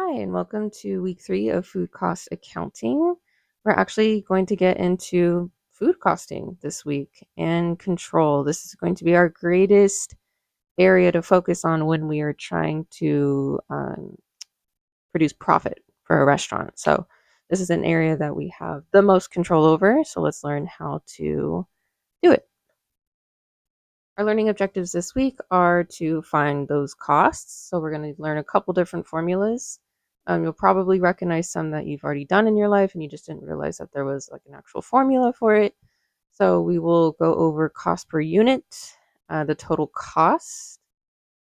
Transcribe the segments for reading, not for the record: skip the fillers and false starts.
Hi, and welcome to week 3 of food cost accounting. We're actually going to get into food costing this week and control. This is going to be our greatest area to focus on when we are trying to produce profit for a restaurant. So, this is an area that we have the most control over. So, let's learn how to do it. Our learning objectives this week are to find those costs. So we're going to learn a couple different formulas. You'll probably recognize some that you've already done in your life and you just didn't realize that there was like an actual formula for it. So we will go over cost per unit, the total cost,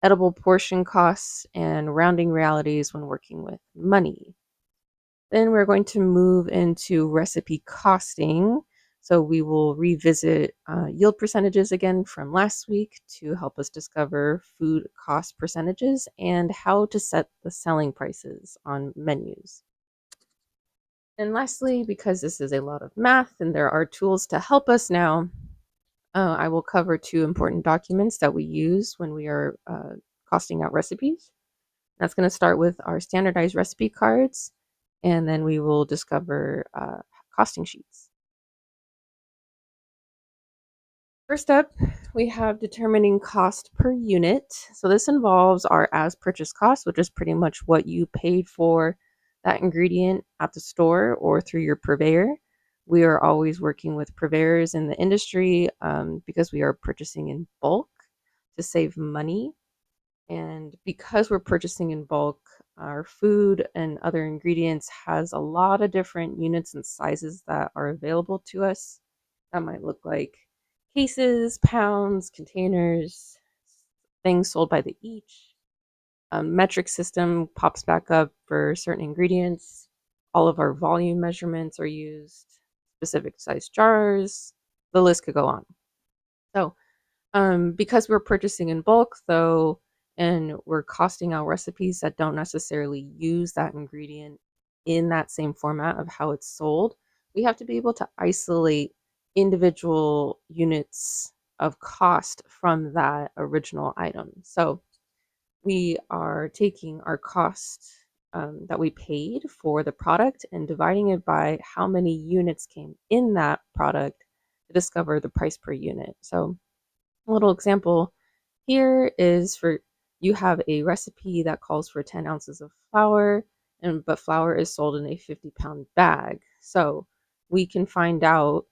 edible portion costs, and rounding realities when working with money. Then we're going to move into recipe costing. So we will revisit yield percentages again from last week to help us discover food cost percentages and how to set the selling prices on menus. And lastly, because this is a lot of math and there are tools to help us now, I will cover two important documents that we use when we are costing out recipes. That's going to start with our standardized recipe cards, and then we will discover costing sheets. First up, we have determining cost per unit. So this involves our as purchased cost, which is pretty much what you paid for that ingredient at the store or through your purveyor. We are always working with purveyors in the industry because we are purchasing in bulk to save money. And because we're purchasing in bulk, our food and other ingredients has a lot of different units and sizes that are available to us. That might look like cases, pounds, containers, things sold by the each. Metric system pops back up for certain ingredients. All of our volume measurements are used, specific size jars. The list could go on. So because we're purchasing in bulk, though, and we're costing out recipes that don't necessarily use that ingredient in that same format of how it's sold, we have to be able to isolate individual units of cost from that original item. So we are taking our cost that we paid for the product and dividing it by how many units came in that product to discover the price per unit. So a little example here is for you have a recipe that calls for 10 ounces of flour, but flour is sold in a 50-pound bag. So we can find out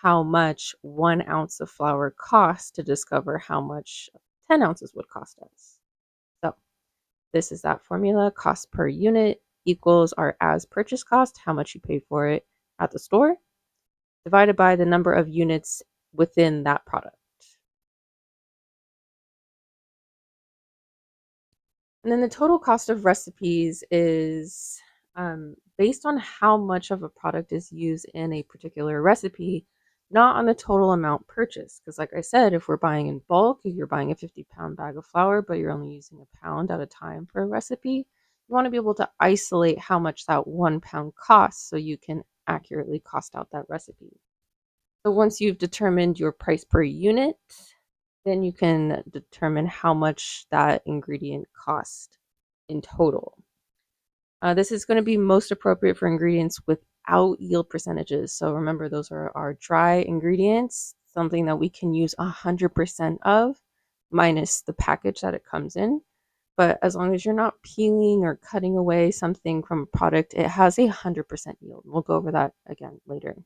how much 1 ounce of flour costs to discover how much 10 ounces would cost us. So this is that formula. Cost per unit equals our as purchase cost, how much you paid for it at the store, divided by the number of units within that product. And then the total cost of recipes is based on how much of a product is used in a particular recipe, not on the total amount purchased. Because, like I said, if we're buying in bulk, if you're buying a 50-pound bag of flour, but you're only using a pound at a time for a recipe, you want to be able to isolate how much that 1 pound costs so you can accurately cost out that recipe. So once you've determined your price per unit, then you can determine how much that ingredient cost in total. This is going to be most appropriate for ingredients without yield percentages. So remember, those are our dry ingredients, something that we can use 100% of, minus the package that it comes in. But as long as you're not peeling or cutting away something from a product, it has a 100% yield. We'll go over that again later.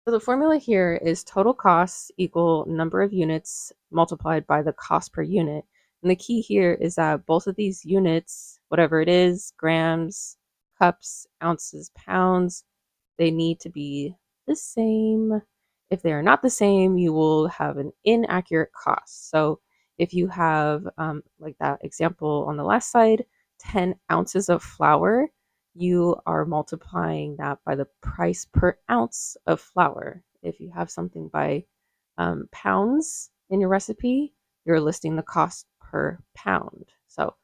So the formula here is total costs equal number of units multiplied by the cost per unit. And the key here is that both of these units, whatever it is, grams, cups, ounces, pounds, they need to be the same. If they are not the same, you will have an inaccurate cost. So if you have, like that example on the last slide, 10 ounces of flour, you are multiplying that by the price per ounce of flour. If you have something by pounds in your recipe, you're listing the cost per pound. So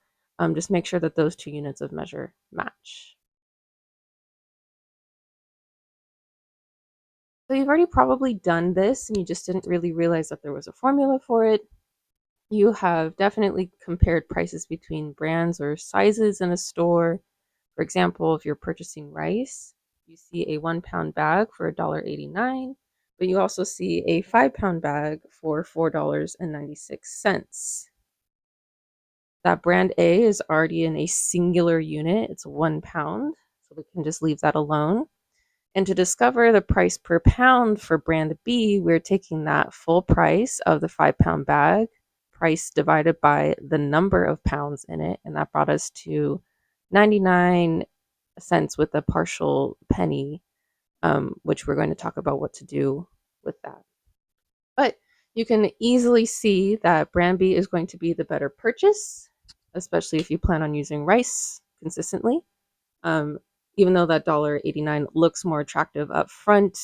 just make sure that those two units of measure match. So you've already probably done this and you just didn't really realize that there was a formula for it. You have definitely compared prices between brands or sizes in a store. For example, if you're purchasing rice, you see a 1 pound bag for $1.89, but you also see a 5 pound bag for $4.96. That brand A is already in a singular unit, it's 1 pound, so we can just leave that alone. And to discover the price per pound for brand B, we're taking that full price of the 5 pound bag, price divided by the number of pounds in it, and that brought us to 99 cents with a partial penny, which we're going to talk about what to do with that. But you can easily see that brand B is going to be the better purchase, especially if you plan on using rice consistently. Um, Even though that $1.89 looks more attractive up front,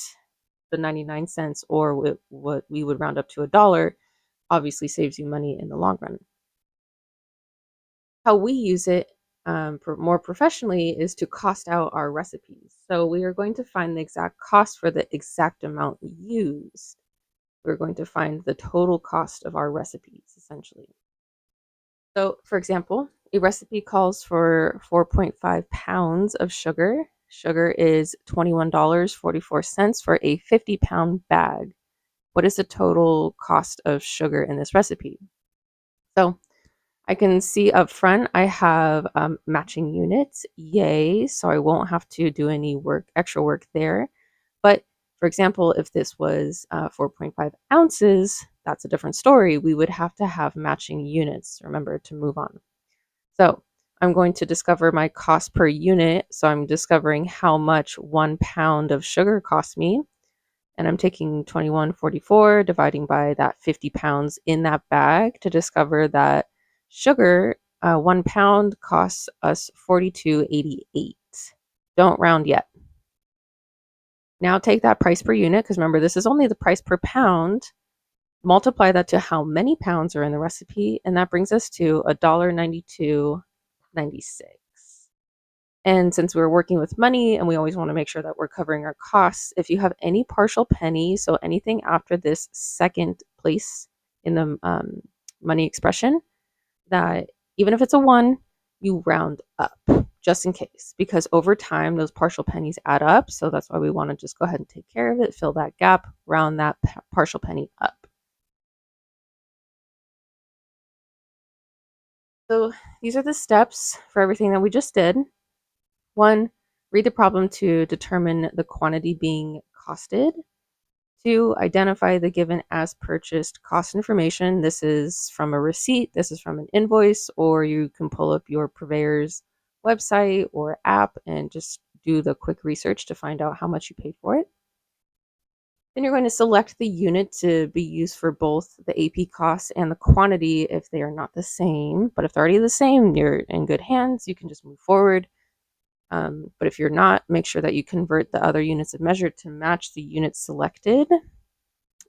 the 99 cents or what we would round up to a dollar obviously saves you money in the long run. How we use it more professionally is to cost out our recipes. So we are going to find the exact cost for the exact amount used. We're going to find the total cost of our recipes, essentially. So, for example, a recipe calls for 4.5 pounds of sugar. Sugar is $21.44 for a 50-pound bag. What is the total cost of sugar in this recipe? So, I can see up front I have matching units. Yay. So I won't have to do any extra work there. But for example, if this was 4.5 ounces, that's a different story. We would have to have matching units, remember, to move on. So I'm going to discover my cost per unit. So I'm discovering how much 1 pound of sugar costs me. And I'm taking 21.44, dividing by that 50 pounds in that bag to discover that sugar, 1 pound costs us 42.88. Don't round yet. Now take that price per unit, because remember, this is only the price per pound. Multiply that to how many pounds are in the recipe, and that brings us to $1.92.96. And since we're working with money and we always want to make sure that we're covering our costs, if you have any partial penny, so anything after this second place in the money expression, that even if it's a one, you round up just in case, because over time those partial pennies add up. So that's why we want to just go ahead and take care of it, fill that gap, round that partial penny up. So these are the steps for everything that we just did. One, read the problem to determine the quantity being costed. Two, identify the given as purchased cost information. This is from a receipt, this is from an invoice, or you can pull up your purveyor's website or app and just do the quick research to find out how much you paid for it. Then you're going to select the unit to be used for both the AP costs and the quantity if they are not the same. But if they're already the same, you're in good hands. You can just move forward. But if you're not, make sure that you convert the other units of measure to match the unit selected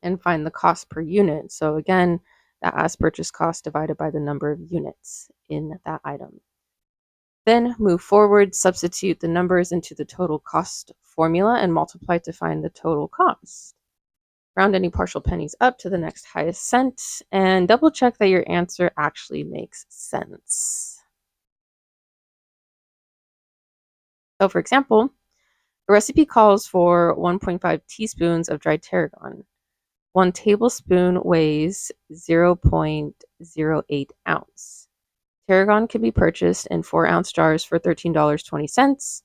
and find the cost per unit. So again, that as purchase cost divided by the number of units in that item. Then move forward, substitute the numbers into the total cost formula and multiply to find the total cost. Round any partial pennies up to the next highest cent and double check that your answer actually makes sense. So for example, the recipe calls for 1.5 teaspoons of dried tarragon. 1 tablespoon weighs 0.08 ounce. Tarragon can be purchased in 4-ounce jars for $13.20.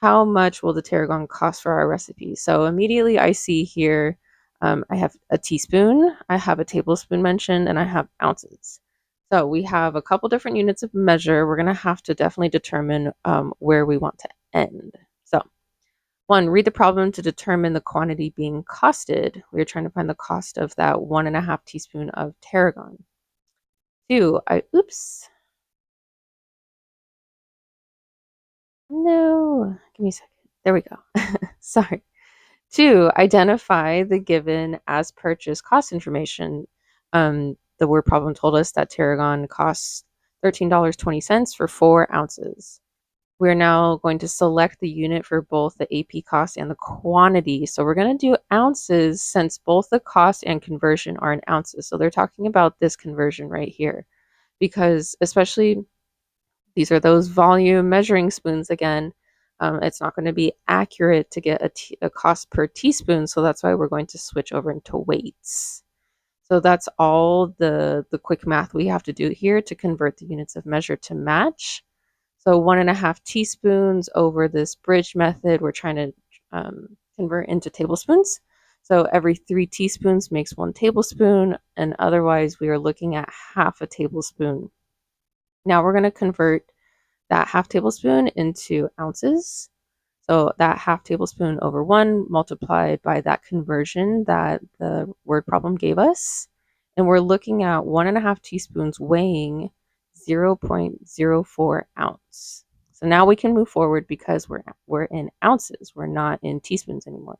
How much will the tarragon cost for our recipe? So immediately I see here I have a teaspoon, I have a tablespoon mentioned, and I have ounces. So we have a couple different units of measure. We're going to have to definitely determine where we want to end. So one, read the problem to determine the quantity being costed. We are trying to find the cost of that 1.5 teaspoon of tarragon. Two, no, give me a second. There we go. Sorry. Two, identify the given as purchased cost information. The word problem told us that tarragon costs $13.20 for 4 ounces. we're now going to select the unit for both the AP cost and the quantity. So we're going to do ounces since both the cost and conversion are in ounces. So they're talking about this conversion right here because especially these are those volume measuring spoons again. It's not going to be accurate to get a cost per teaspoon. So that's why we're going to switch over into weights. So that's all the quick math we have to do here to convert the units of measure to match. So 1.5 teaspoons over this bridge method, we're trying to convert into tablespoons. So every 3 teaspoons makes 1 tablespoon, and otherwise we are looking at half a tablespoon. Now we're going to convert that half tablespoon into ounces. So that half tablespoon over 1 multiplied by that conversion that the word problem gave us. And we're looking at 1.5 teaspoons weighing 0.04 ounce. So now we can move forward because we're in ounces. We're not in teaspoons anymore.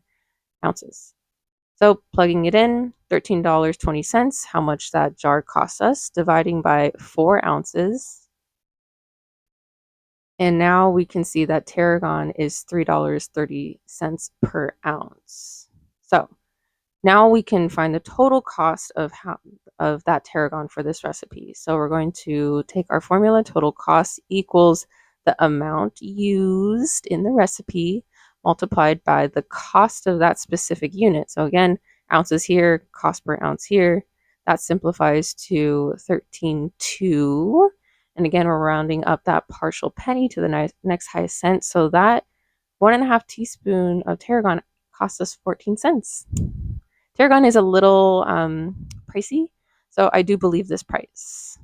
Ounces. So plugging it in, $13.20, how much that jar costs us, dividing by 4 ounces. And now we can see that tarragon is $3.30 per ounce. So now we can find the total cost of that tarragon for this recipe. So we're going to take our formula, total cost equals the amount used in the recipe multiplied by the cost of that specific unit. So again, ounces here, cost per ounce here. That simplifies to 13.2. And again, we're rounding up that partial penny to the next highest cent. So that 1.5 teaspoon of tarragon cost us 14 cents. Tarragon is a little pricey, so I do believe this price.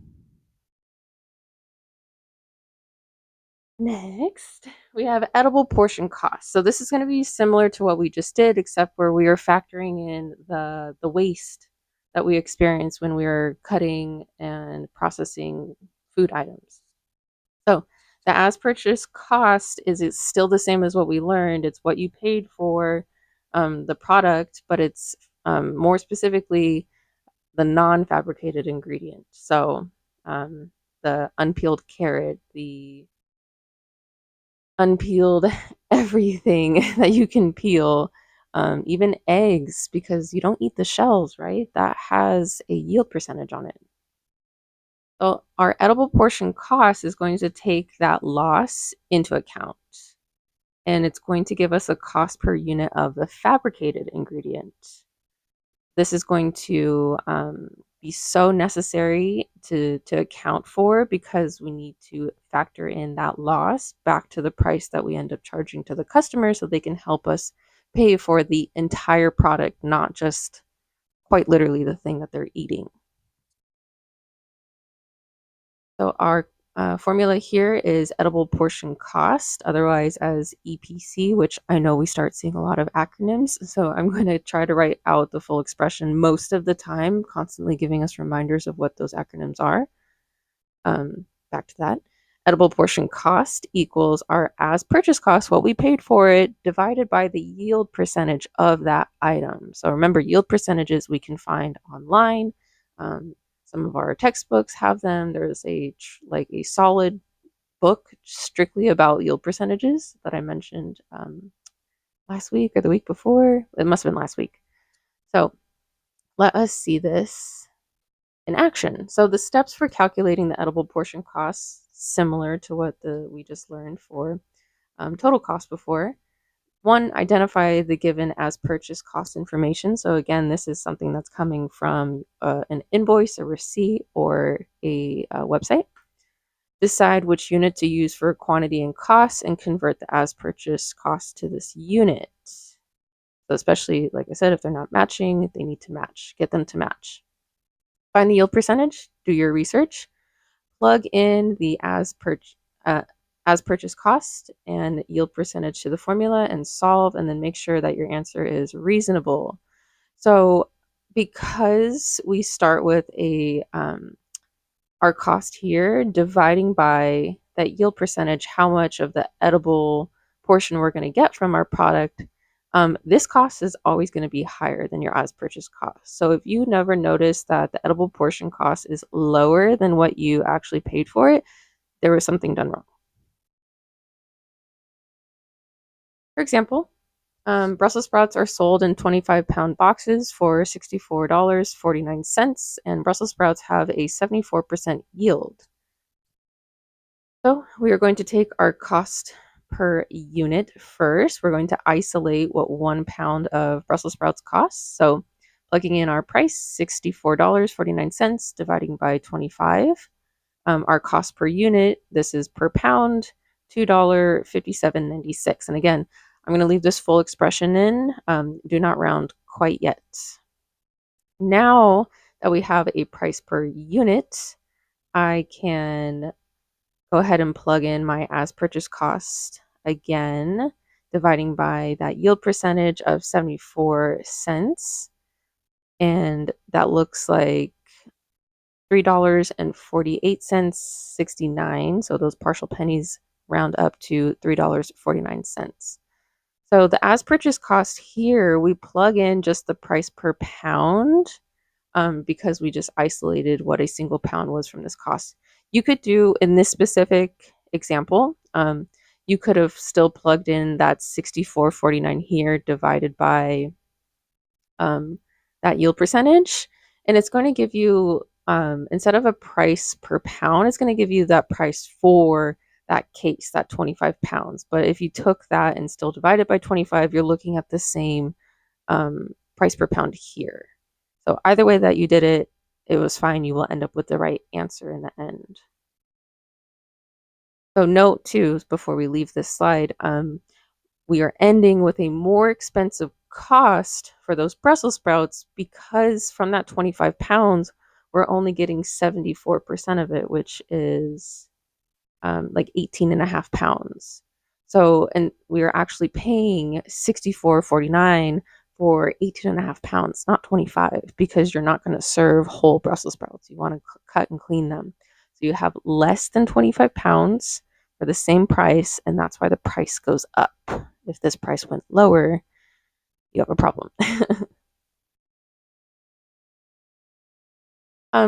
Next, we have edible portion cost. So this is going to be similar to what we just did, except where we are factoring in the waste that we experience when we are cutting and processing food items. So the as purchased cost is it's still the same as what we learned. It's what you paid for the product, but it's more specifically the non-fabricated ingredient. So the unpeeled carrot, the unpeeled everything that you can peel, even eggs, because you don't eat the shells, right? That has a yield percentage on it. So our edible portion cost is going to take that loss into account. And it's going to give us a cost per unit of the fabricated ingredient. This is going to be so necessary to account for because we need to factor in that loss back to the price that we end up charging to the customer so they can help us pay for the entire product, not just quite literally the thing that they're eating. So our formula here is edible portion cost, otherwise as EPC, which I know we start seeing a lot of acronyms. So I'm going to try to write out the full expression most of the time, constantly giving us reminders of what those acronyms are. Back to that. Edible portion cost equals our as purchase cost, what we paid for it, divided by the yield percentage of that item. So remember, yield percentages we can find online. Some of our textbooks have them. There's a solid book strictly about yield percentages that I mentioned last week or the week before. It must have been last week. So let us see this in action. So the steps for calculating the edible portion costs, similar to what we just learned for total cost before. 1, identify the given as purchase cost information. So again, this is something that's coming from an invoice, a receipt, or a website. Decide which unit to use for quantity and cost and convert the as purchase cost to this unit. So especially, like I said, if they're not matching, they need to match. Get them to match. Find the yield percentage, do your research, plug in the as purchase cost and yield percentage to the formula and solve, and then make sure that your answer is reasonable. So because we start with our cost here, dividing by that yield percentage, how much of the edible portion we're going to get from our product, this cost is always going to be higher than your as purchase cost. So if you never notice that the edible portion cost is lower than what you actually paid for it, there was something done wrong. For example, Brussels sprouts are sold in 25-pound boxes for $64.49, and Brussels sprouts have a 74% yield. So we are going to take our cost per unit first. We're going to isolate what 1 pound of Brussels sprouts costs. So plugging in our price, $64.49, dividing by 25. Our cost per unit, this is per pound, $2.5796. And again, I'm going to leave this full expression in. Do not round quite yet. Now that we have a price per unit, I can go ahead and plug in my as purchased cost again, dividing by that yield percentage of 74 cents. And that looks like $3.48, 69. So those partial pennies round up to $3.49. So the as purchased cost here, we plug in just the price per pound because we just isolated what a single pound was from this cost. You could do in this specific example, you could have still plugged in that 64.49 here divided by that yield percentage, and it's going to give you instead of a price per pound, it's going to give you that price for that case, that 25 pounds. But if you took that and still divided by 25, you're looking at the same price per pound here. So either way that you did it, it was fine. You will end up with the right answer in the end. So note too, before we leave this slide, we are ending with a more expensive cost for those Brussels sprouts because from that 25 pounds, we're only getting 74% of it, which is like 18 and a half pounds. So, and we are actually paying 64.49 for 18 and a half pounds, not 25, because you're not going to serve whole Brussels sprouts. You want to cut and clean them. So you have less than 25 pounds for the same price, and that's why the price goes up. If this price went lower, you have a problem.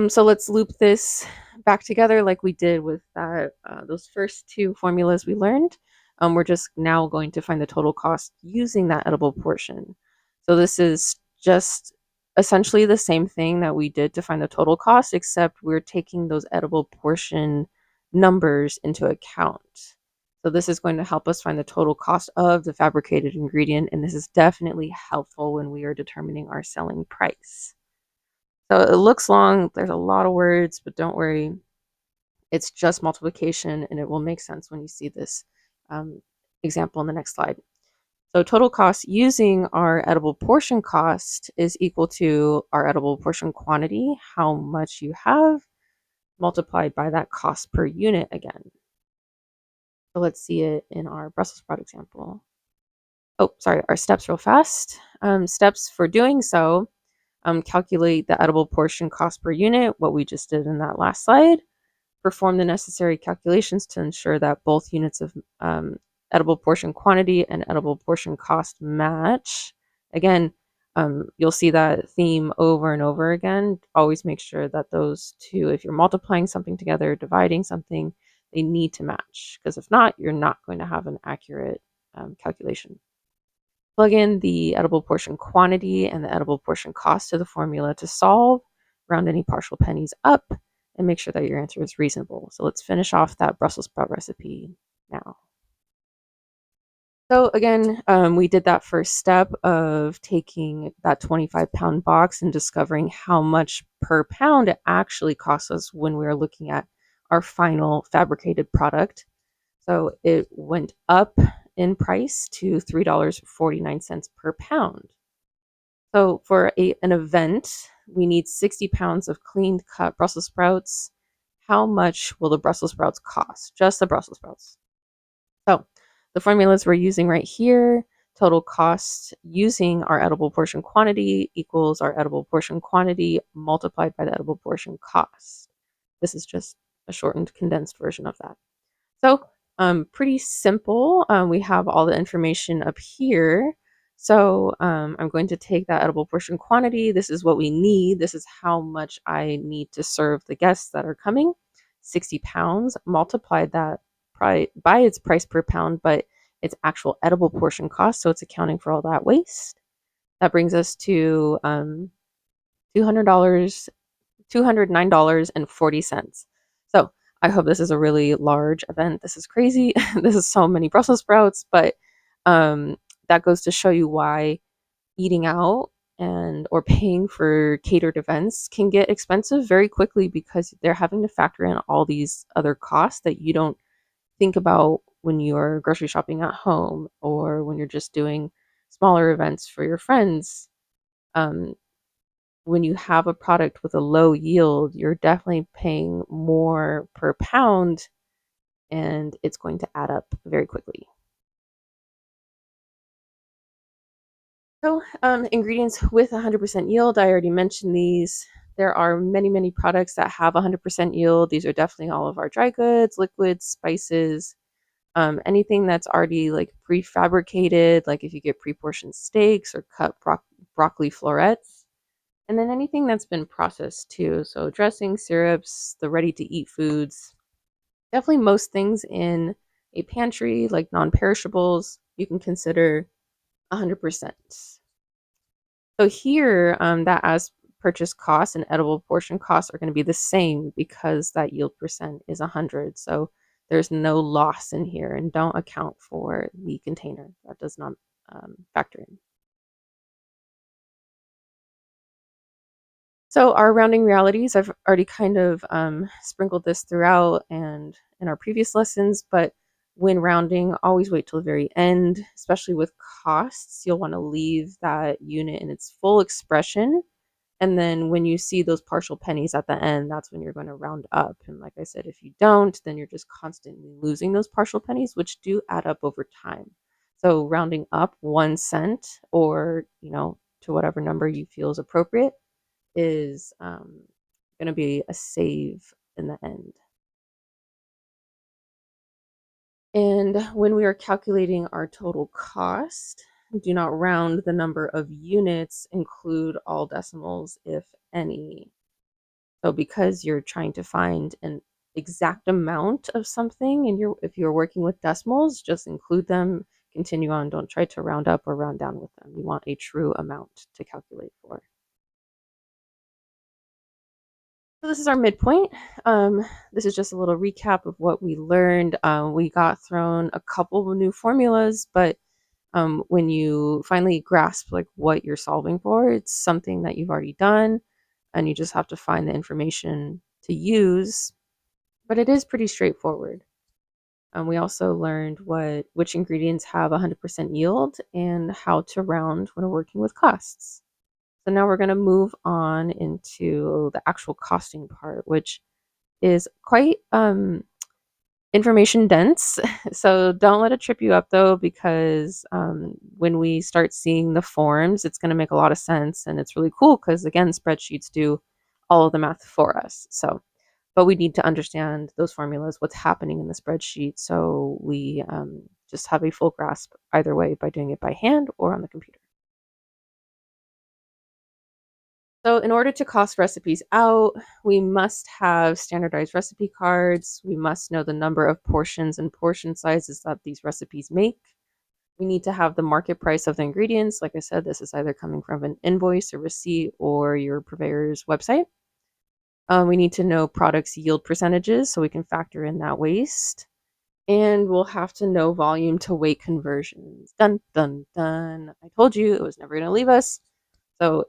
So let's loop this back together like we did with that those first two formulas we learned. We're just now going to find the total cost using that edible portion. So this is just essentially the same thing that we did to find the total cost, except we're taking those edible portion numbers into account. So this is going to help us find the total cost of the fabricated ingredient, and this is definitely helpful when we are determining our selling price. So it looks long, there's a lot of words, but don't worry, it's just multiplication and it will make sense when you see this example in the next slide. So total cost using our edible portion cost is equal to our edible portion quantity, how much you have, multiplied by that cost per unit again. So let's see it in our Brussels sprout example. Oh, sorry, our steps real fast. Steps for doing so. Calculate the edible portion cost per unit, what we just did in that last slide. Perform the necessary calculations to ensure that both units of edible portion quantity and edible portion cost match. Again, you'll see that theme over and over again. Always make sure that those two, if you're multiplying something together, dividing something, they need to match, because if not, you're not going to have an accurate calculation. Plug in the edible portion quantity and the edible portion cost to the formula to solve, round any partial pennies up, and make sure that your answer is reasonable. So let's finish off that Brussels sprout recipe now. So again, we did that first step of taking that 25-pound box and discovering how much per pound it actually costs us when we are looking at our final fabricated product. So it went up in price to $3.49 per pound. So for an event, we need 60 pounds of cleaned cut Brussels sprouts. How much will the Brussels sprouts cost? Just the Brussels sprouts. So the formulas we're using right here, total cost using our edible portion quantity equals our edible portion quantity multiplied by the edible portion cost. This is just a shortened, condensed version of that. So pretty simple. We have all the information up here. So I'm going to take that edible portion quantity. This is what we need. This is how much I need to serve the guests that are coming. 60 pounds, multiplied that by its price per pound, but its actual edible portion cost, so it's accounting for all that waste. That brings us to $200, $209.40. So I hope this is a really large event. This is crazy. This is so many Brussels sprouts, but um, that goes to show you why eating out and or paying for catered events can get expensive very quickly because they're having to factor in all these other costs that you don't think about when you're grocery shopping at home or when you're just doing smaller events for your friends. Um, when you have a product with a low yield, you're definitely paying more per pound and it's going to add up very quickly. So, ingredients with 100% yield, I already mentioned these. There are many, many products that have 100% yield. These are definitely all of our dry goods, liquids, spices, anything that's already like prefabricated, like if you get pre-portioned steaks or cut broccoli florets, and then anything that's been processed too. So dressings, syrups, the ready-to-eat foods. Definitely most things in a pantry, like non-perishables, you can consider 100%. So here, that as purchase costs and edible portion costs are going to be the same because that yield percent is 100. So there's no loss in here, and don't account for the container. That does not factor in. So our rounding realities, I've already kind of sprinkled this throughout and in our previous lessons, but when rounding, always wait till the very end, especially with costs. You'll want to leave that unit in its full expression. And then when you see those partial pennies at the end, that's when you're going to round up. And like I said, if you don't, then you're just constantly losing those partial pennies, which do add up over time. So rounding up 1 cent or, to whatever number you feel is appropriate is going to be a save in the end. And when we are calculating our total cost, do not round the number of units, include all decimals, if any. So because you're trying to find an exact amount of something and if you're working with decimals, just include them, continue on, don't try to round up or round down with them. You want a true amount to calculate for. So this is our midpoint. This is just a little recap of what we learned. We got thrown a couple of new formulas, but when you finally grasp like what you're solving for, it's something that you've already done, and you just have to find the information to use. But it is pretty straightforward. We also learned which ingredients have 100% yield and how to round when we're working with costs. So now we're going to move on into the actual costing part, which is quite information dense. So don't let it trip you up though, because when we start seeing the forms, it's going to make a lot of sense. And it's really cool because, again, spreadsheets do all of the math for us. So, but we need to understand those formulas, what's happening in the spreadsheet. So we just have a full grasp either way by doing it by hand or on the computer. So in order to cost recipes out, we must have standardized recipe cards. We must know the number of portions and portion sizes that these recipes make. We need to have the market price of the ingredients. Like I said, this is either coming from an invoice, a receipt, or your purveyor's website. We need to know products' yield percentages so we can factor in that waste. And we'll have to know volume to weight conversions. Dun, dun, dun. I told you it was never going to leave us. So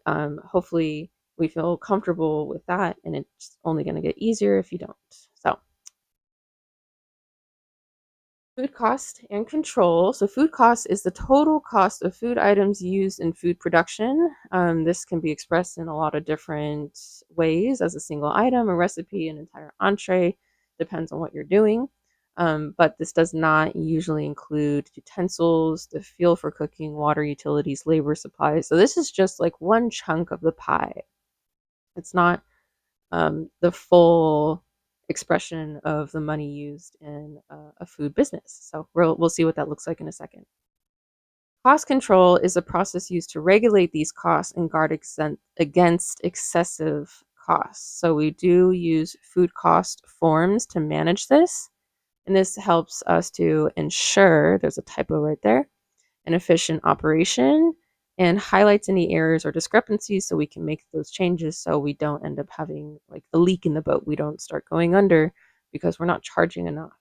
hopefully we feel comfortable with that, and it's only going to get easier if you don't. So food cost and control. So food cost is the total cost of food items used in food production. This can be expressed in a lot of different ways as a single item, a recipe, an entire entree, depends on what you're doing. But this does not usually include utensils, the fuel for cooking, water, utilities, labor, supplies. So this is just like one chunk of the pie. It's not the full expression of the money used in a food business. So we'll see what that looks like in a second. Cost control is a process used to regulate these costs and guard against excessive costs. So we do use food cost forms to manage this. And this helps us to ensure, there's a typo right there, an efficient operation, and highlights any errors or discrepancies so we can make those changes so we don't end up having like a leak in the boat. We don't start going under because we're not charging enough.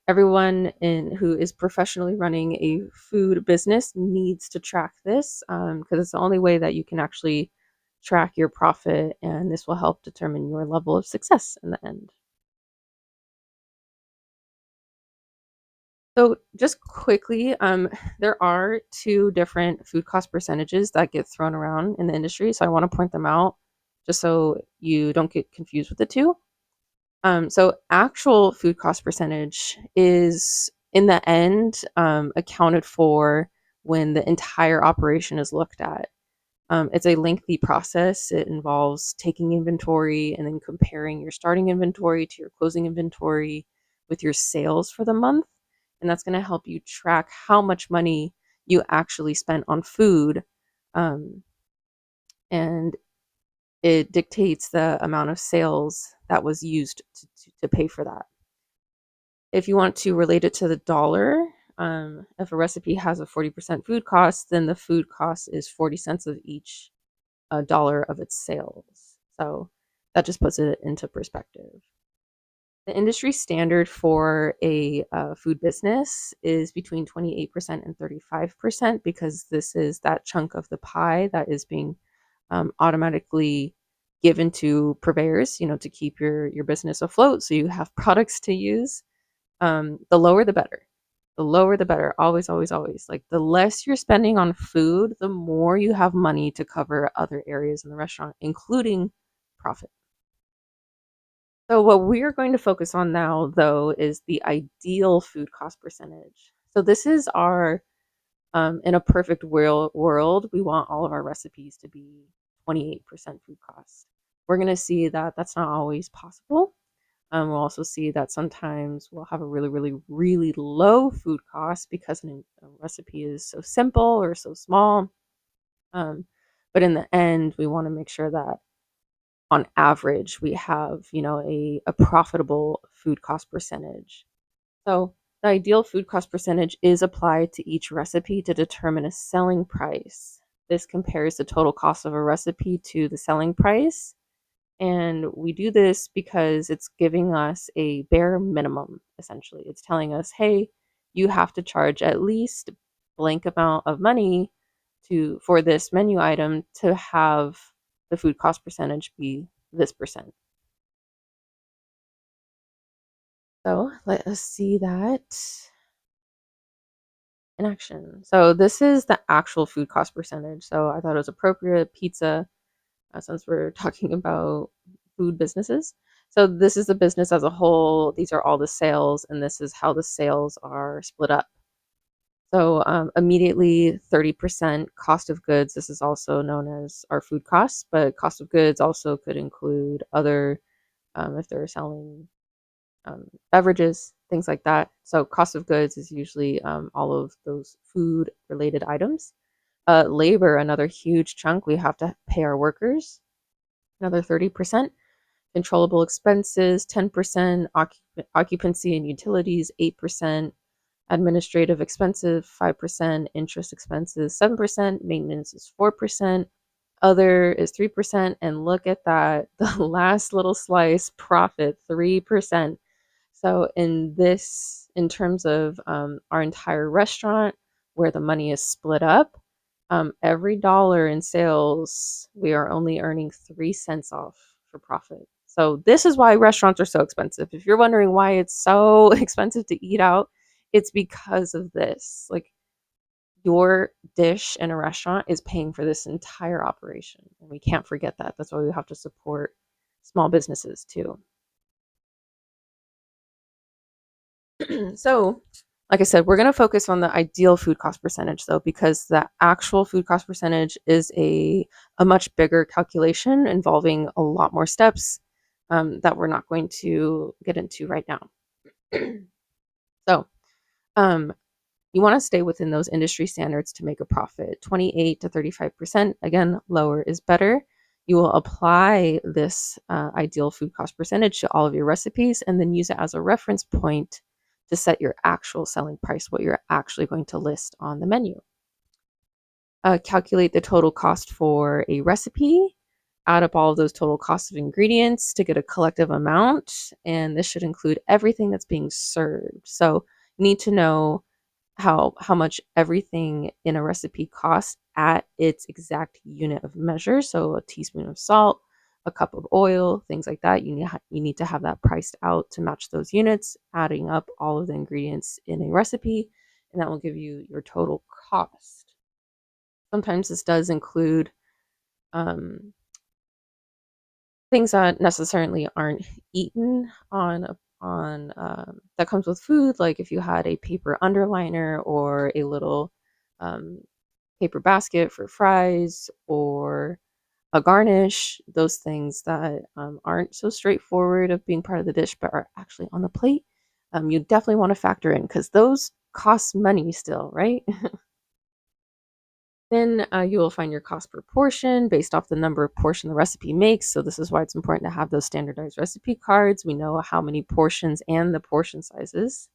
Everyone in who is professionally running a food business needs to track this, because it's the only way that you can actually track your profit, and this will help determine your level of success in the end. So just quickly, there are two different food cost percentages that get thrown around in the industry. So I want to point them out just so you don't get confused with the two. So actual food cost percentage is in the end accounted for when the entire operation is looked at. It's a lengthy process. It involves taking inventory and then comparing your starting inventory to your closing inventory with your sales for the month. And that's going to help you track how much money you actually spent on food. Um, and it dictates the amount of sales that was used to pay for that. If you want to relate it to the dollar, if a recipe has a 40% food cost, then the food cost is 40 cents of each dollar of its sales. So that just puts it into perspective. The industry standard for a food business is between 28% and 35% because this is that chunk of the pie that is being automatically given to purveyors, to keep your business afloat so you have products to use. The lower the better. The lower the better. Always, always, always. Like the less you're spending on food, the more you have money to cover other areas in the restaurant, including profit. So, what we're going to focus on now, though, is the ideal food cost percentage. So, this is our, in a perfect world, we want all of our recipes to be 28% food cost. We're going to see that that's not always possible. We'll also see that sometimes we'll have a really, really, really low food cost because a recipe is so simple or so small. Um, but in the end, we want to make sure that on average we have, a profitable food cost percentage. So the ideal food cost percentage is applied to each recipe to determine a selling price. This compares the total cost of a recipe to the selling price, and we do this because it's giving us a bare minimum, essentially. It's telling us, hey, you have to charge at least blank amount of money for this menu item to have the food cost percentage be this percent. So let us see that in action. So this is the actual food cost percentage. So I thought it was appropriate. Pizza, since we're talking about food businesses. So this is the business as a whole. These are all the sales, and this is how the sales are split up. So immediately 30% cost of goods. This is also known as our food costs, but cost of goods also could include other, if they're selling beverages, things like that. So cost of goods is usually all of those food related items. Labor, another huge chunk. We have to pay our workers, another 30%. Controllable expenses, 10%. Occupancy and utilities, 8%. Administrative expenses, 5%. Interest expenses, 7%. Maintenance is 4%. Other is 3%. And look at that, the last little slice, profit, 3%. So in terms of our entire restaurant, where the money is split up, every dollar in sales, we are only earning 3 cents off for profit. So this is why restaurants are so expensive. If you're wondering why it's so expensive to eat out, it's because of this. Like your dish in a restaurant is paying for this entire operation. And we can't forget that. That's why we have to support small businesses too. So, like I said, we're going to focus on the ideal food cost percentage though, because the actual food cost percentage is a much bigger calculation involving a lot more steps that we're not going to get into right now. So, um, you want to stay within those industry standards to make a profit. 28 to 35%. Again, lower is better. You will apply this ideal food cost percentage to all of your recipes and then use it as a reference point to set your actual selling price, what you're actually going to list on the menu. Calculate the total cost for a recipe, add up all of those total costs of ingredients to get a collective amount, and this should include everything that's being served. So you need to know how much everything in a recipe costs at its exact unit of measure. So a teaspoon of salt, a cup of oil, things like that. You need to have that priced out to match those units, adding up all of the ingredients in a recipe, and that will give you your total cost. Sometimes this does include um, things that necessarily aren't eaten that comes with food, like if you had a paper underliner or a little um, paper basket for fries or a garnish, those things that aren't so straightforward of being part of the dish but are actually on the plate, you definitely want to factor in because those cost money still, right? Then you will find your cost per portion based off the number of portion the recipe makes. So this is why it's important to have those standardized recipe cards. We know how many portions and the portion sizes.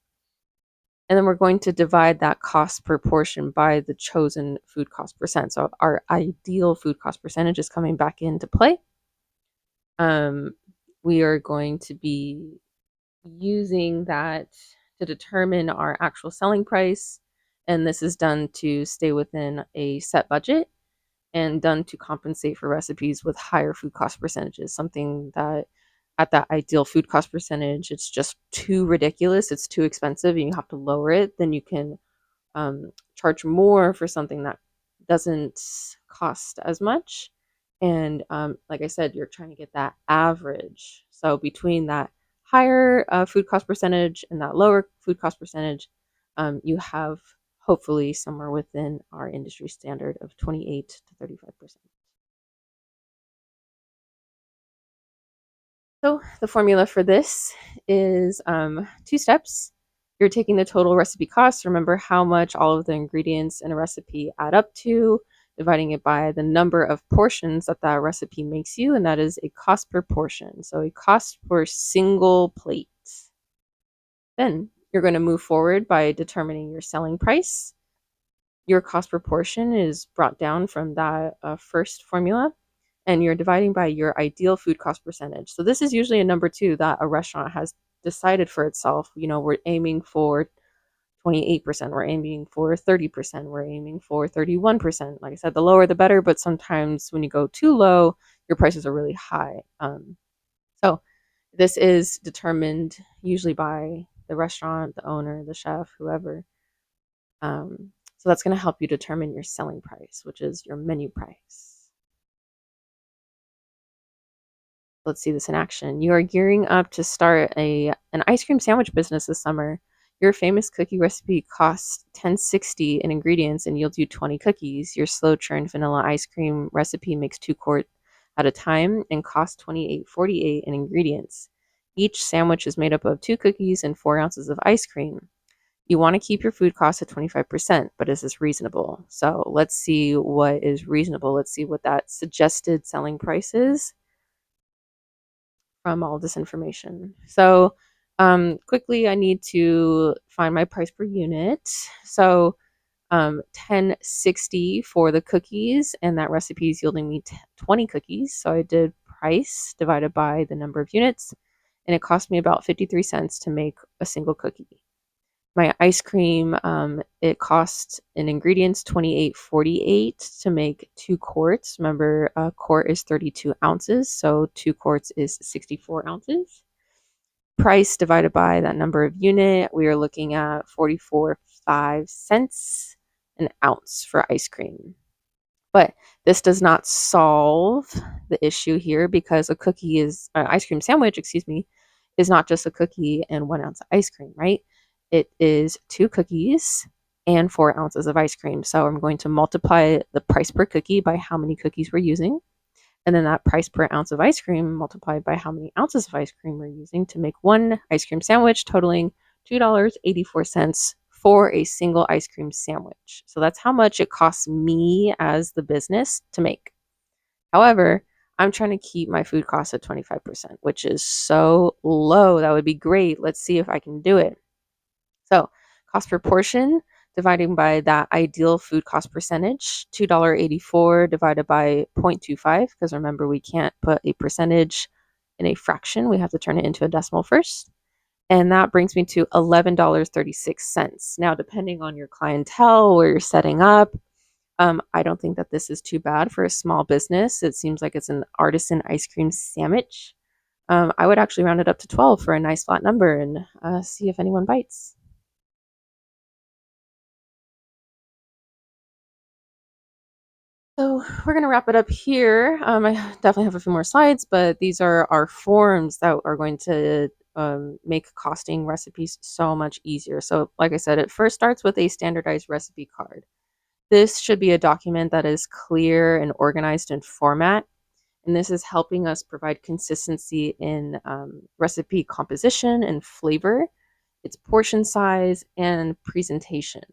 And then we're going to divide that cost per portion by the chosen food cost percent. So our ideal food cost percentage is coming back into play. We are going to be using that to determine our actual selling price. And this is done to stay within a set budget and done to compensate for recipes with higher food cost percentages. Something that at that ideal food cost percentage, it's just too ridiculous, it's too expensive, and you have to lower it, then you can charge more for something that doesn't cost as much. And like I said, you're trying to get that average. So between that higher food cost percentage and that lower food cost percentage, you have hopefully somewhere within our industry standard of 28 to 35%. So the formula for this is two steps. You're taking the total recipe cost. Remember how much all of the ingredients in a recipe add up to, dividing it by the number of portions that that recipe makes you, and that is a cost per portion. So a cost per single plate. Then you're going to move forward by determining your selling price. Your cost per portion is brought down from that first formula, and you're dividing by your ideal food cost percentage. So this is usually a number two that a restaurant has decided for itself. You know, we're aiming for 28%, we're aiming for 30%, we're aiming for 31%. Like I said, the lower the better, but sometimes when you go too low, your prices are really high. So this is determined usually by the restaurant, the owner, the chef, whoever. So that's going to help you determine your selling price, which is your menu price. Let's see this in action. You are gearing up to start an ice cream sandwich business this summer. Your famous cookie recipe costs $10.60 in ingredients and yields you 20 cookies. Your slow churned vanilla ice cream recipe makes 2 quart at a time and costs $28.48 in ingredients. Each sandwich is made up of 2 cookies and 4 ounces of ice cream. You want to keep your food costs at 25%, but is this reasonable? So let's see what is reasonable. Let's see what that suggested selling price is from all this information. So quickly, I need to find my price per unit. So 10.60 for the cookies, and that recipe is yielding me 20 cookies. So I did price divided by the number of units, and it cost me about 53 cents to make a single cookie. My ice cream, it costs in ingredients 28.48 to make 2 quarts. Remember, a quart is 32 ounces, so 2 quarts is 64 ounces. Price divided by that number of unit, we are looking at 44.5 cents an ounce for ice cream. But this does not solve the issue here because a cookie is ice cream sandwich, excuse me, is not just a cookie and 1 ounce of ice cream, right? It is 2 cookies and 4 ounces of ice cream. So I'm going to multiply the price per cookie by how many cookies we're using. And then that price per ounce of ice cream multiplied by how many ounces of ice cream we're using to make one ice cream sandwich, totaling $2.84 for a single ice cream sandwich. So that's how much it costs me as the business to make. However, I'm trying to keep my food costs at 25%, which is so low. That would be great. Let's see if I can do it. So, cost per portion dividing by that ideal food cost percentage, $2.84 divided by 0.25, because remember, we can't put a percentage in a fraction. We have to turn it into a decimal first. And that brings me to $11.36. Now, depending on your clientele, where you're setting up, I don't think that this is too bad for a small business. It seems like it's an artisan ice cream sandwich. I would actually round it up to 12 for a nice flat number and see if anyone bites. So we're going to wrap it up here. I definitely have a few more slides, but these are our forms that are going to make costing recipes so much easier. So like I said, it first starts with a standardized recipe card. This should be a document that is clear and organized in format. And this is helping us provide consistency in recipe composition and flavor, its portion size, and presentation.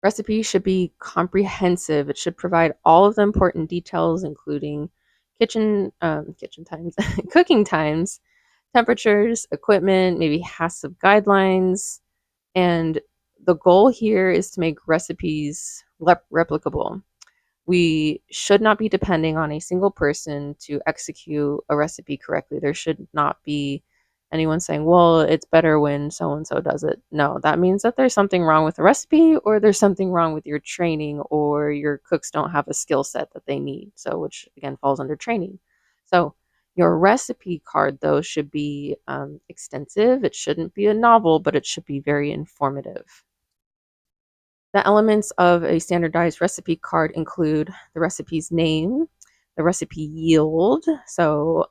Recipe should be comprehensive. It should provide all of the important details, including kitchen times, cooking times, temperatures, equipment, maybe HACCP guidelines, and the goal here is to make recipes replicable. We should not be depending on a single person to execute a recipe correctly. There should not be anyone saying, well, it's better when so and so does it. No, that means that there's something wrong with the recipe, or there's something wrong with your training, or your cooks don't have a skill set that they need. So, which again falls under training. So, your recipe card, though, should be extensive. It shouldn't be a novel, but it should be very informative. The elements of a standardized recipe card include the recipe's name, the recipe yield. So,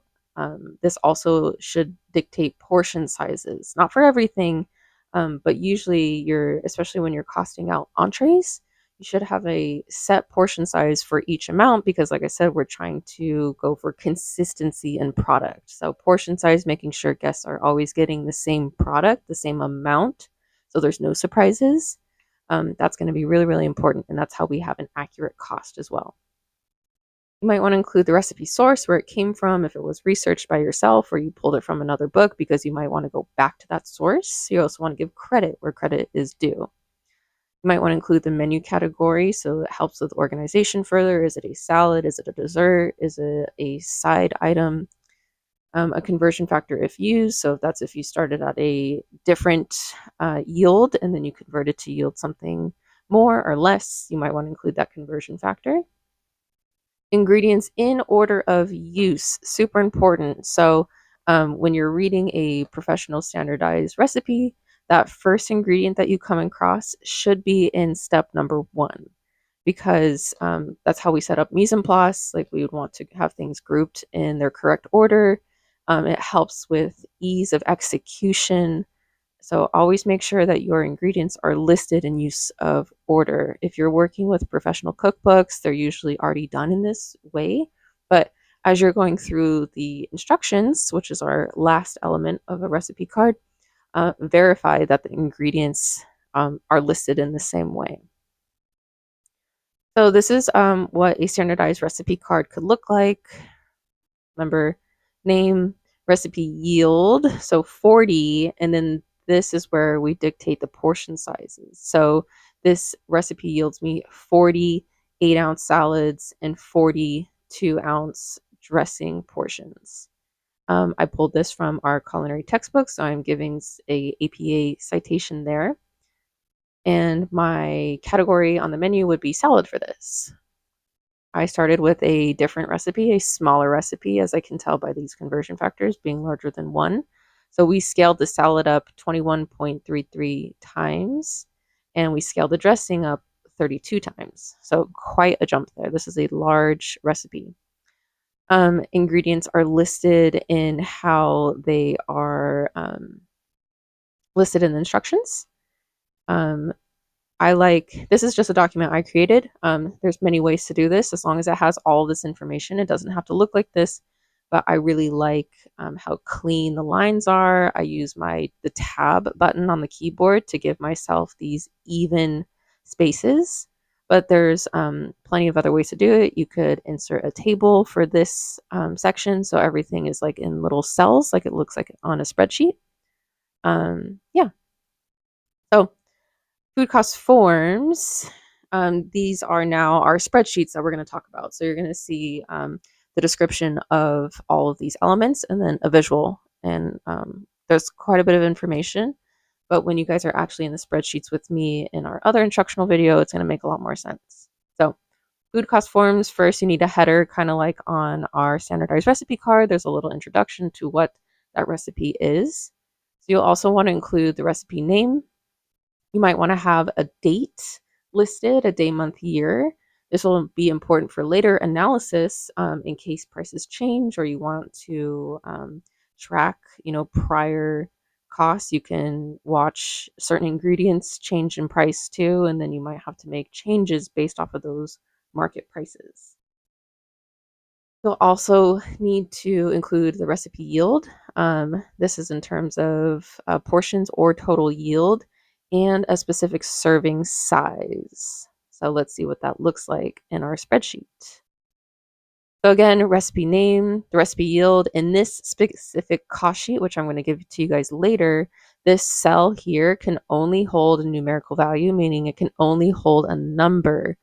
this also should dictate portion sizes, not for everything, but usually especially when you're costing out entrees, you should have a set portion size for each amount because, like I said, we're trying to go for consistency in product. So, portion size, making sure guests are always getting the same product, the same amount, so there's no surprises. That's going to be really, really important. And that's how we have an accurate cost as well. You might want to include the recipe source, where it came from, if it was researched by yourself or you pulled it from another book, because you might want to go back to that source. You also want to give credit where credit is due. You might want to include the menu category so it helps with organization further. Is it a salad? Is it a dessert? Is it a side item? A conversion factor if used. So if that's if you started at a different yield and then you converted to yield something more or less, you might want to include that conversion factor. Ingredients in order of use, super important. So when you're reading a professional standardized recipe, that first ingredient that you come across should be in step number 1, because that's how we set up mise en place. Like, we would want to have things grouped in their correct order. It helps with ease of execution. So always make sure that your ingredients are listed in use of order. If you're working with professional cookbooks, they're usually already done in this way. But as you're going through the instructions, which is our last element of a recipe card, verify that the ingredients are listed in the same way. So this is what a standardized recipe card could look like. Remember, name, recipe yield, so 40, and then this is where we dictate the portion sizes. So this recipe yields me 40 8-ounce salads and 40 2-ounce dressing portions. I pulled this from our culinary textbook, so I'm giving a APA citation there. And my category on the menu would be salad for this. I started with a different recipe, a smaller recipe, as I can tell by these conversion factors being larger than 1. So we scaled the salad up 21.33 times, and we scaled the dressing up 32 times. So quite a jump there. This is a large recipe. Ingredients are listed in how they are listed in the instructions. This is just a document I created. There's many ways to do this as long as it has all this information. It doesn't have to look like this, but I really like how clean the lines are. I use the tab button on the keyboard to give myself these even spaces. but there's plenty of other ways to do it. You could insert a table for this section, so everything is like in little cells, like it looks like on a spreadsheet. Yeah, so food cost forms. These are now our spreadsheets that we're going to talk about. So you're going to see the description of all of these elements and then a visual. And there's quite a bit of information. But when you guys are actually in the spreadsheets with me in our other instructional video, it's going to make a lot more sense. So food cost forms, first you need a header, kind of like on our standardized recipe card. There's a little introduction to what that recipe is. So you'll also want to include the recipe name. You might want to have a date listed, a day, month, year. This will be important for later analysis in case prices change or you want to track, prior costs. You can watch certain ingredients change in price too, and then you might have to make changes based off of those market prices. You'll also need to include the recipe yield. This is in terms of portions or total yield and a specific serving size. So let's see what that looks like in our spreadsheet. So again, recipe name, the recipe yield. In this specific cost sheet, which I'm going to give to you guys later, this cell here can only hold a numerical value, meaning it can only hold a number.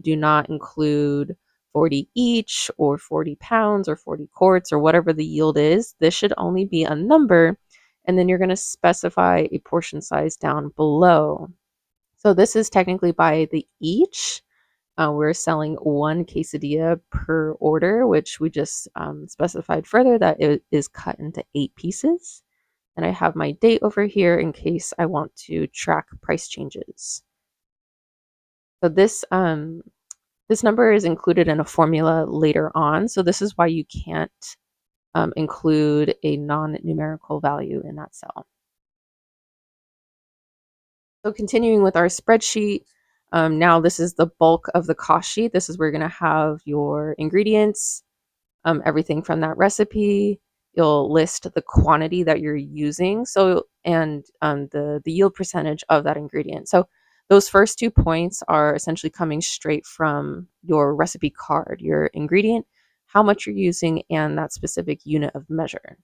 Do not include 40 each or 40 pounds or 40 quarts or whatever the yield is. This should only be a number. And then you're going to specify a portion size down below. So this is technically by the each. We're selling one quesadilla per order, which we just specified further that it is cut into 8 pieces. And I have my date over here in case I want to track price changes. So this number is included in a formula later on. So this is why you can't include a non-numerical value in that cell. So continuing with our spreadsheet, now this is the bulk of the cost sheet. This is where you're going to have your ingredients, everything from that recipe. You'll list the quantity that you're using, and the yield percentage of that ingredient. So those first 2 points are essentially coming straight from your recipe card, your ingredient, how much you're using, and that specific unit of measure.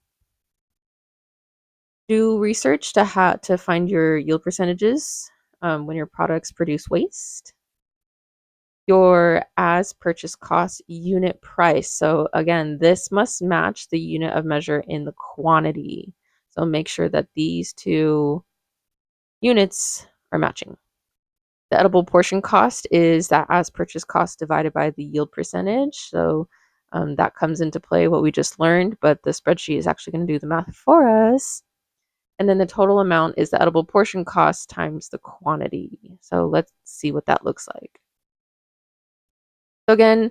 Do research to find your yield percentages when your products produce waste. Your as purchase cost unit price. So again, this must match the unit of measure in the quantity. So make sure that these 2 units are matching. The edible portion cost is that as purchase cost divided by the yield percentage. So that comes into play what we just learned, but the spreadsheet is actually going to do the math for us. And then the total amount is the edible portion cost times the quantity. So let's see what that looks like. So again,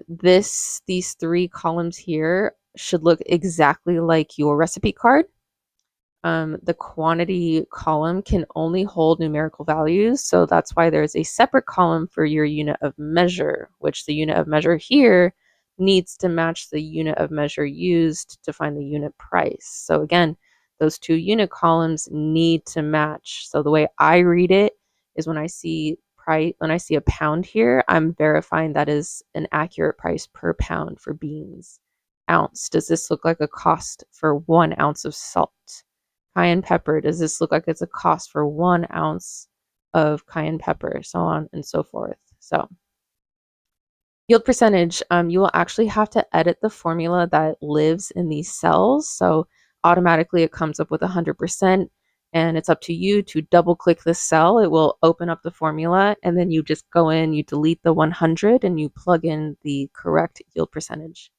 these 3 columns here should look exactly like your recipe card. The quantity column can only hold numerical values, so that's why there's a separate column for your unit of measure, which the unit of measure here needs to match the unit of measure used to find the unit price. So again, those 2 unit columns need to match. So the way I read it is when I see a pound here, I'm verifying that is an accurate price per pound for beans. Ounce, does this look like a cost for 1 ounce of salt? Cayenne pepper, does this look like it's a cost for 1 ounce of cayenne pepper? So on and so forth. So yield percentage, you will actually have to edit the formula that lives in these cells. So automatically it comes up with 100%, and it's up to you to double click this cell. It will open up the formula, and then you just go in, you delete the 100, and you plug in the correct yield percentage.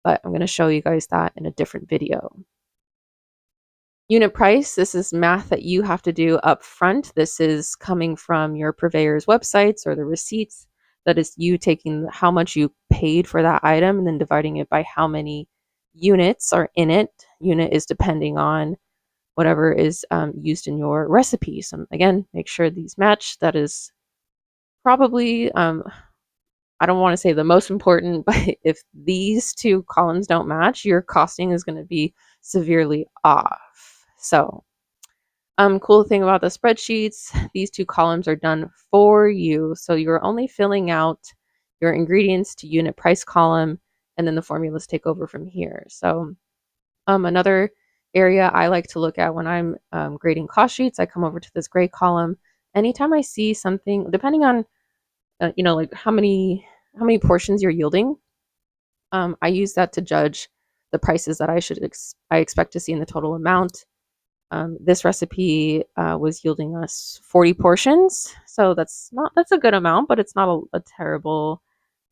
But I'm going to show you guys that in a different video. Unit price, this is math that you have to do up front. This is coming from your purveyor's websites or the receipts. That is you taking how much you paid for that item and then dividing it by how many units are in it. Unit is depending on whatever is used in your recipe. So again, make sure these match. That is probably, I don't want to say the most important, but if these 2 columns don't match, your costing is going to be severely off. So Cool thing about the spreadsheets, these two columns are done for you. So you're only filling out your ingredients to unit price column, and then the formulas take over from here. So another area I like to look at when I'm grading cost sheets, I come over to this gray column. Anytime I see something, depending on like how many portions you're yielding, I use that to judge the prices that I expect to see in the total amount. This recipe was yielding us 40 portions, so that's a good amount, but it's not a terrible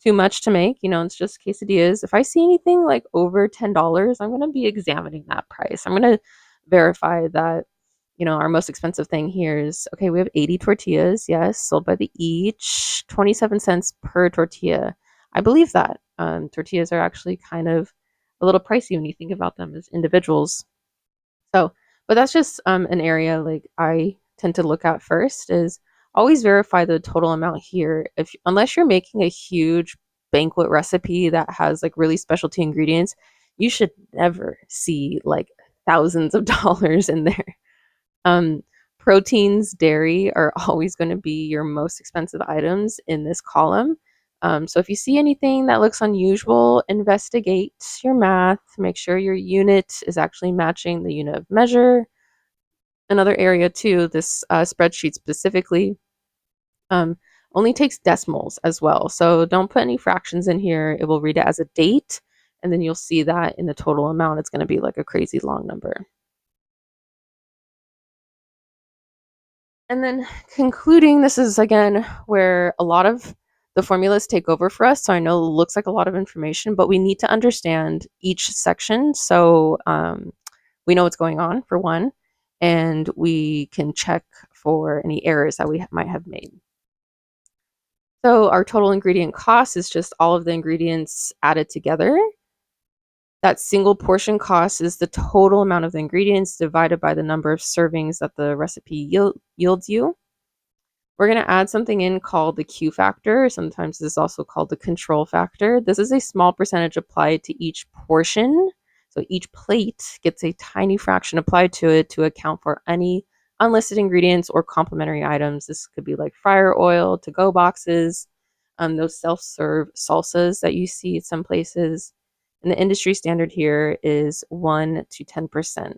too much to make. It's just quesadillas. If I see anything like over $10, I'm gonna be examining that price. I'm gonna verify that. Our most expensive thing here is okay. We have 80 tortillas, yes, sold by the each, 27 cents per tortilla. I believe that tortillas are actually kind of a little pricey when you think about them as individuals. So, but that's just an area like I tend to look at first is always verify the total amount here. If unless you're making a huge banquet recipe that has like really specialty ingredients, you should never see like thousands of dollars in there. Um, Proteins, dairy are always going to be your most expensive items in this column. So if you see anything that looks unusual, investigate your math, make sure your unit is actually matching the unit of measure. Another area too, this spreadsheet specifically um, only takes decimals as well. So don't put any fractions in here. It will read it as a date, and then you'll see that in the total amount, it's going to be like a crazy long number. And then concluding, this is again where a lot of the formulas take over for us. So I know it looks like a lot of information, but we need to understand each section. So we know what's going on for one, and we can check for any errors that we might have made. So our total ingredient cost is just all of the ingredients added together. That single portion cost is the total amount of the ingredients divided by the number of servings that the recipe yields you. We're going to add something in called the Q factor. Sometimes this is also called the control factor. This is a small percentage applied to each portion. So each plate gets a tiny fraction applied to it to account for any unlisted ingredients or complementary items. This could be like fryer oil, to go boxes, those self serve salsas that you see at some places. And the industry standard here is 1 to 10%.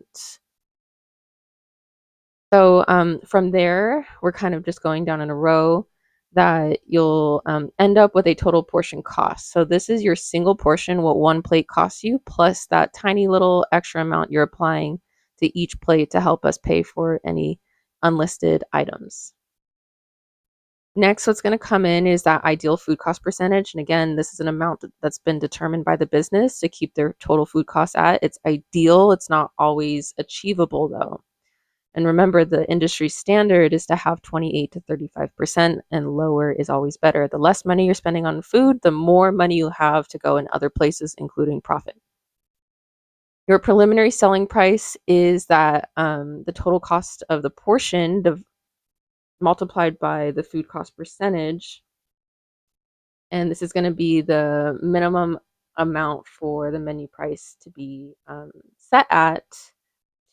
So from there, we're kind of just going down in a row that you'll end up with a total portion cost. So this is your single portion, what one plate costs you, plus that tiny little extra amount you're applying to each plate to help us pay for any unlisted items. Next, what's going to come in is that ideal food cost percentage. And again, this is an amount that's been determined by the business to keep their total food costs at. It's ideal. It's not always achievable though. And remember, the industry standard is to have 28 to 35%, and lower is always better. The less money you're spending on food, the more money you have to go in other places, including profit. Your preliminary selling price is that the total cost of the portion multiplied by the food cost percentage. And this is going to be the minimum amount for the menu price to be set at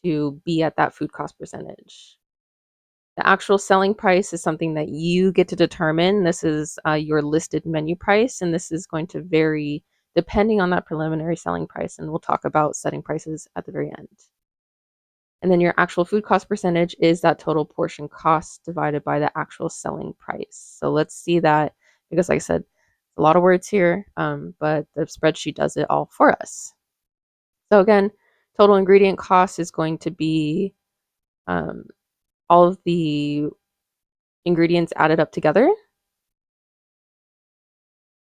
to be at that food cost percentage. The actual selling price is something that you get to determine. This is your listed menu price, and this is going to vary depending on that preliminary selling price. And we'll talk about setting prices at the very end. And then your actual food cost percentage is that total portion cost divided by the actual selling price. So let's see that because, like I said, a lot of words here, but the spreadsheet does it all for us. So again, total ingredient cost is going to be all of the ingredients added up together.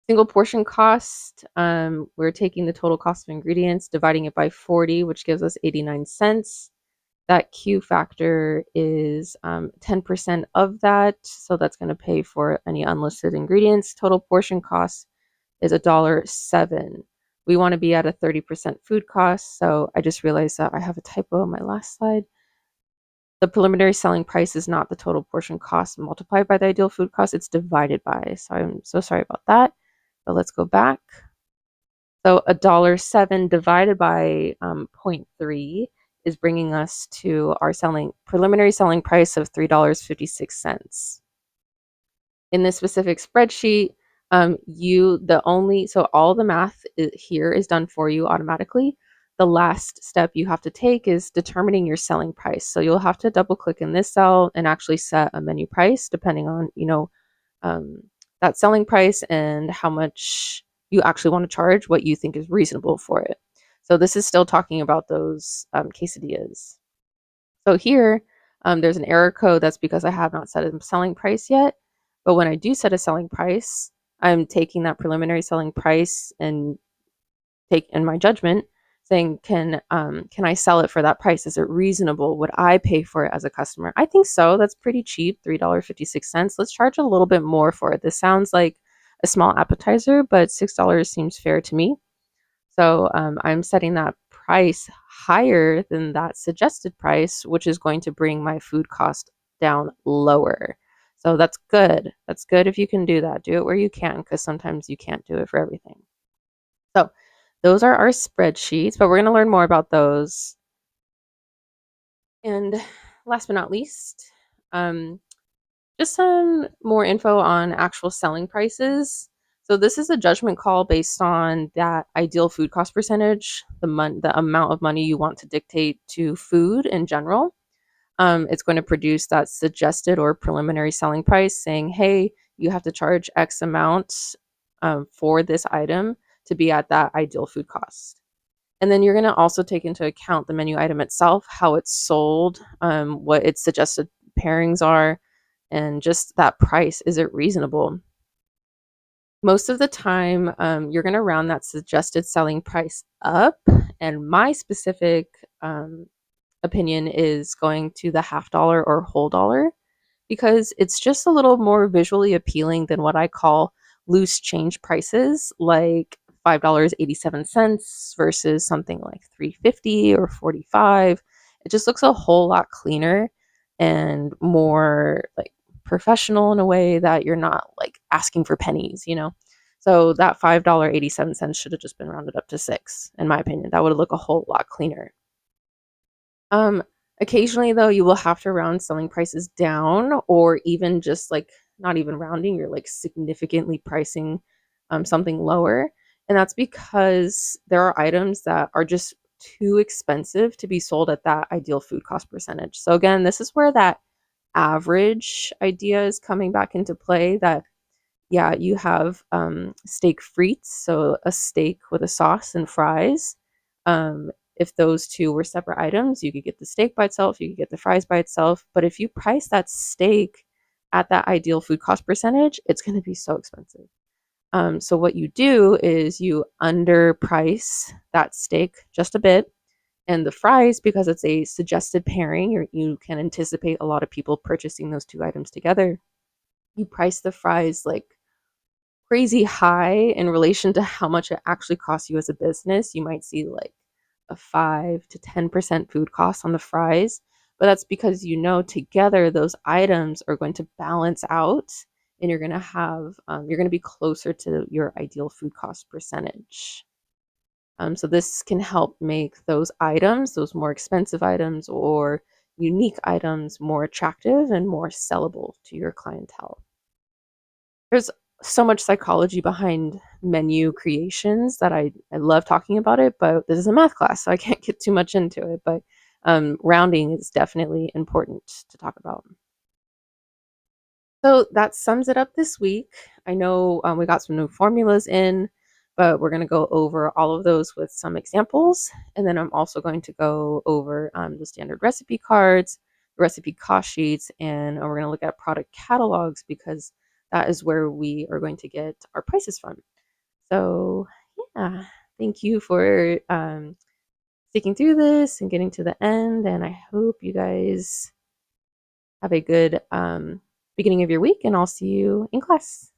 Single portion cost, we're taking the total cost of ingredients, dividing it by 40, which gives us 89 cents. That Q factor is 10% of that. So that's going to pay for any unlisted ingredients. Total portion cost is $1.07. We want to be at a 30% food cost. So I just realized that I have a typo on my last slide. The preliminary selling price is not the total portion cost multiplied by the ideal food cost. It's divided by. So I'm so sorry about that. But let's go back. So $1.07 divided by 0.3 is bringing us to our preliminary selling price of $3.56. In this specific spreadsheet, so all the math here is done for you automatically. The last step you have to take is determining your selling price. So you'll have to double click in this cell and actually set a menu price depending on, um, that selling price and how much you actually want to charge, what you think is reasonable for it. So this is still talking about those quesadillas. So here, there's an error code. That's because I have not set a selling price yet. But when I do set a selling price, I'm taking that preliminary selling price and take in my judgment, saying, can I sell it for that price? Is it reasonable? Would I pay for it as a customer? I think so. That's pretty cheap, $3.56. Let's charge a little bit more for it. This sounds like a small appetizer, but $6 seems fair to me. So I'm setting that price higher than that suggested price, which is going to bring my food cost down lower. So that's good. That's good if you can do that. Do it where you can, because sometimes you can't do it for everything. So those are our spreadsheets, but we're going to learn more about those. And last but not least, um, just some more info on actual selling prices. So this is a judgment call based on that ideal food cost percentage, the amount of money you want to dictate to food in general. It's going to produce that suggested or preliminary selling price saying, hey, you have to charge X amount for this item to be at that ideal food cost. And then you're going to also take into account the menu item itself, how it's sold, what its suggested pairings are, and just that price. Is it reasonable? Most of the time, you're going to round that suggested selling price up. And my specific opinion is going to the half dollar or whole dollar, because it's just a little more visually appealing than what I call loose change prices, like $5.87 versus something like 350 or 45. It just looks a whole lot cleaner and more like professional in a way that you're not like asking for pennies. So that $5.87 should have just been rounded up to 6, in my opinion. That would look a whole lot cleaner. Um, Occasionally though, you will have to round selling prices down, or even just like not even rounding, you're like significantly pricing something lower. And that's because there are items that are just too expensive to be sold at that ideal food cost percentage. So again, this is where that average idea is coming back into play, that yeah, you have steak frites, so a steak with a sauce and fries. If those two were separate items, you could get the steak by itself, you could get the fries by itself. But if you price that steak at that ideal food cost percentage, it's going to be so expensive. So what you do is you underprice that steak just a bit, and the fries, because it's a suggested pairing, you can anticipate a lot of people purchasing those two items together. You price the fries like crazy high in relation to how much it actually costs you as a business. You might see like a 5 to 10% food cost on the fries, but that's because together those items are going to balance out, and you're going to be closer to your ideal food cost percentage. So this can help make those items, those more expensive items or unique items, more attractive and more sellable to your clientele. There's so much psychology behind menu creations that I love talking about it, but this is a math class, so I can't get too much into it. But rounding is definitely important to talk about. So that sums it up this week. I know we got some new formulas in, but we're going to go over all of those with some examples. And then I'm also going to go over the standard recipe cards, recipe cost sheets, and we're going to look at product catalogs, because that is where we are going to get our prices from. So, yeah, thank you for sticking through this and getting to the end. And I hope you guys have a good beginning of your week, and I'll see you in class.